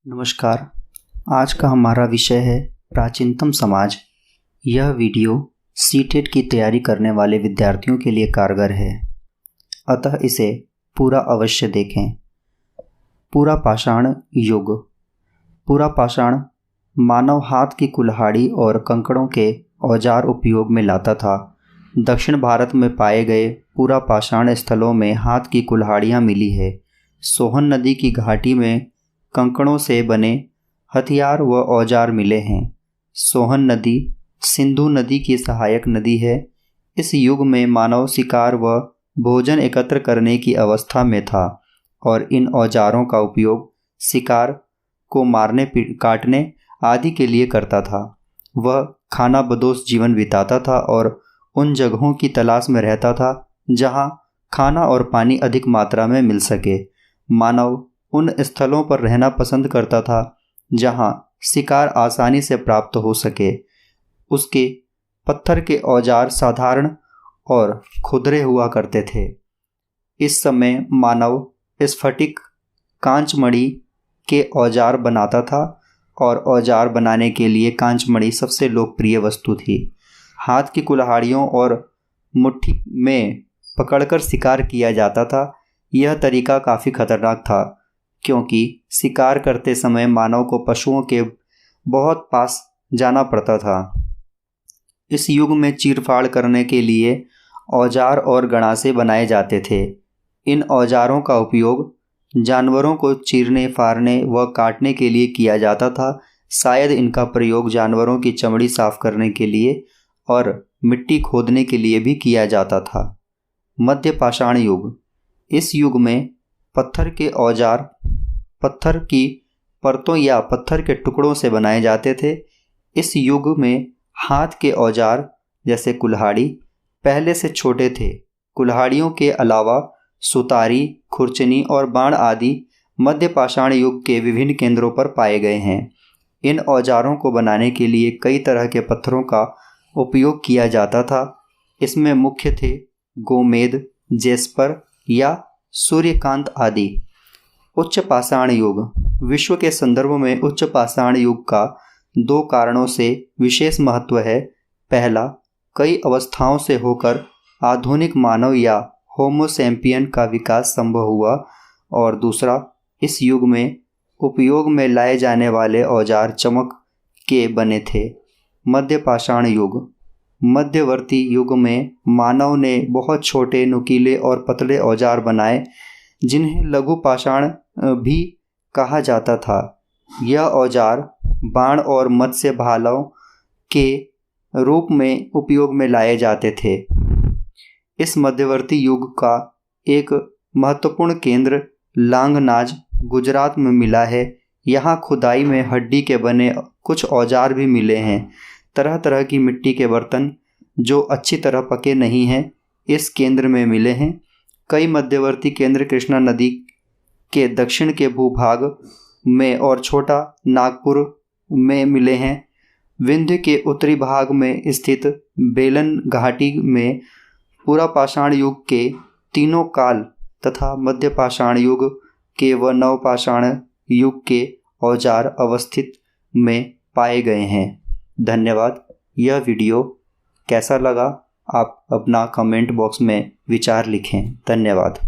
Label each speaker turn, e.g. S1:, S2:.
S1: नमस्कार। आज का हमारा विषय है प्राचीनतम समाज। यह वीडियो सीटेट की तैयारी करने वाले विद्यार्थियों के लिए कारगर है, अतः इसे पूरा अवश्य देखें। पूरा पाषाण युग। पूरा पाषाण मानव हाथ की कुल्हाड़ी और कंकड़ों के औजार उपयोग में लाता था। दक्षिण भारत में पाए गए पूरा पाषाण स्थलों में हाथ की कुल्हाड़ियाँ मिली है। सोहन नदी की घाटी में कंकड़ों से बने हथियार व औजार मिले हैं। सोहन नदी सिंधु नदी की सहायक नदी है। इस युग में मानव शिकार व भोजन एकत्र करने की अवस्था में था और इन औजारों का उपयोग शिकार को मारने काटने आदि के लिए करता था। वह खानाबदोश जीवन बिताता था और उन जगहों की तलाश में रहता था जहां खाना और पानी अधिक मात्रा में मिल सके। मानव उन स्थलों पर रहना पसंद करता था जहां शिकार आसानी से प्राप्त हो सके। उसके पत्थर के औजार साधारण और खुरदरे हुआ करते थे। इस समय मानव स्फटिक कांचमणि के औजार बनाता था और औजार बनाने के लिए कांचमणि सबसे लोकप्रिय वस्तु थी। हाथ की कुल्हाड़ियों और मुट्ठी में पकड़कर शिकार किया जाता था। यह तरीका काफ़ी खतरनाक था क्योंकि शिकार करते समय मानव को पशुओं के बहुत पास जाना पड़ता था। इस युग में चीरफाड़ करने के लिए औजार और गणासे बनाए जाते थे। इन औजारों का उपयोग जानवरों को चीरने, फाड़ने व काटने के लिए किया जाता था। शायद इनका प्रयोग जानवरों की चमड़ी साफ करने के लिए और मिट्टी खोदने के लिए भी किया जाता था। मध्य पाषाण युग। इस युग में पत्थर के औजार पत्थर की परतों या पत्थर के टुकड़ों से बनाए जाते थे। इस युग में हाथ के औजार जैसे कुल्हाड़ी पहले से छोटे थे। कुल्हाड़ियों के अलावा सुतारी, खुरचनी और बाण आदि मध्य पाषाण युग के विभिन्न केंद्रों पर पाए गए हैं। इन औजारों को बनाने के लिए कई तरह के पत्थरों का उपयोग किया जाता था। इसमें मुख्य थे गोमेद, जेस्पर या सूर्यकांत आदि। उच्च पाषाण युग। विश्व के संदर्भ में उच्च पाषाण युग का दो कारणों से विशेष महत्व है। पहला, कई अवस्थाओं से होकर आधुनिक मानव या होमो सैपियन का विकास संभव हुआ, और दूसरा, इस युग में उपयोग में लाए जाने वाले औजार चमक के बने थे। मध्य पाषाण युग। मध्यवर्ती युग में मानव ने बहुत छोटे, नुकीले और पतले औजार बनाए जिन्हें लघु पाषाण भी कहा जाता था। यह औजार बाण और मत्स्य भालों के रूप में उपयोग में लाए जाते थे। इस मध्यवर्ती युग का एक महत्वपूर्ण केंद्र लांगनाज गुजरात में मिला है। यहाँ खुदाई में हड्डी के बने कुछ औजार भी मिले हैं। तरह तरह की मिट्टी के बर्तन जो अच्छी तरह पके नहीं हैं इस केंद्र में मिले हैं। कई मध्यवर्ती केंद्र कृष्णा नदी के दक्षिण के भूभाग में और छोटा नागपुर में मिले हैं। विंध्य के उत्तरी भाग में स्थित बेलन घाटी में पूरा पाषाण युग के तीनों काल तथा मध्य पाषाण युग के व नव पाषाण युग के औजार अवस्थित में पाए गए हैं। धन्यवाद। यह वीडियो कैसा लगा आप अपना कमेंट बॉक्स में विचार लिखें। धन्यवाद।